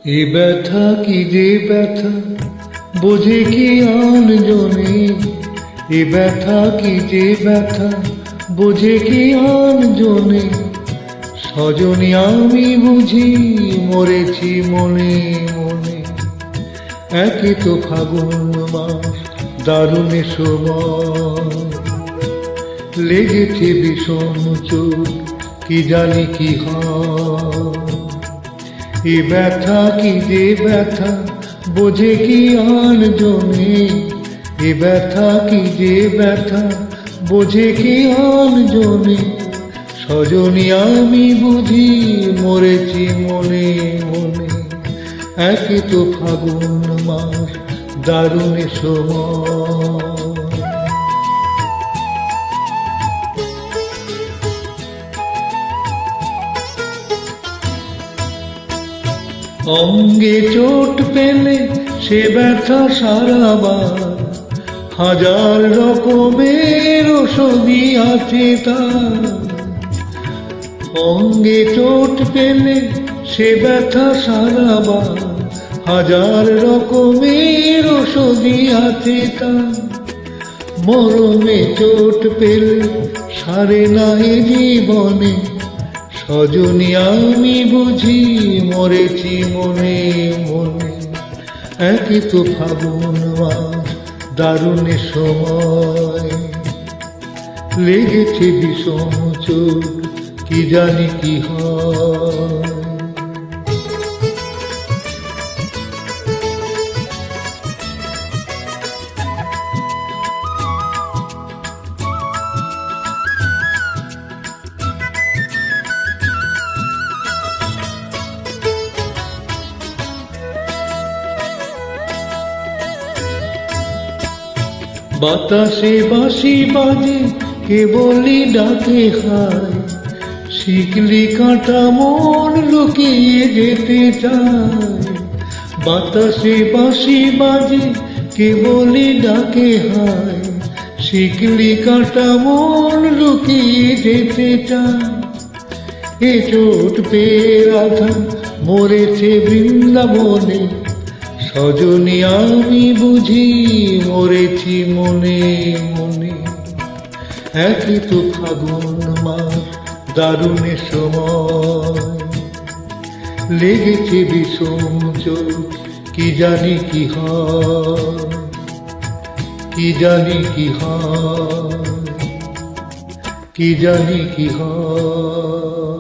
এ ব্যথা কি যে ব্যথা বোঝে কি আন জনে, এ ব্যথা কি যে ব্যথা বোঝে কি আন জনে। সজনী আমি বুঝি মরেছি মনে মনে, একে তো ফাগুন মাস দারুণ সময়, লেগেছে বিষম চোখ কি জানি কি হয়। এ ব্যথা কি যে ব্যথা বোঝে কি আন জনে, এ ব্যথা কি যে ব্যথা বোঝে কি আন জনে। সজনী আমি বুঝি মরেছি মনে মনে, একে তো ফাগুন মাস দারুণ সময়। অঙ্গে চোট পেলে সে ব্যথা সারাবার, হাজার রকমের ওষুধই আছে তার। অঙ্গে চোট পেলে সে ব্যথা সারাবার, হাজার রকমের ওষুধই আছে তার। মরমে চোট পেলে সারে না এ জীবনে, সজনী আমি বুঝি মরেছি মনে মনে, একে তো ফাগুন মাস দারুণ সময়, লেগেছে বিষম চোখ কি জানি কি হয়। বাতাসে বাঁশি বাজে কেবলই ডাকে হায়, শিকলি কাঁটা মন লুকিয়ে যেতে চায়। বাতাসে বাঁশি বাজে কেবলই ডাকে হায়, শিকলি কাঁটা মন লুকিয়ে যেতে চায়। এ চোট পেয়ে রাধা মরেছে বৃন্দাবনে, সজনী আমি বুঝি মরেছি মনে মনে, একে তো ফাগুন মাস দারুণ সময়, লেগেছে বিষম চোখ কি জানি কি হয়, কি জানি কি হয়, কি জানি কি হয়।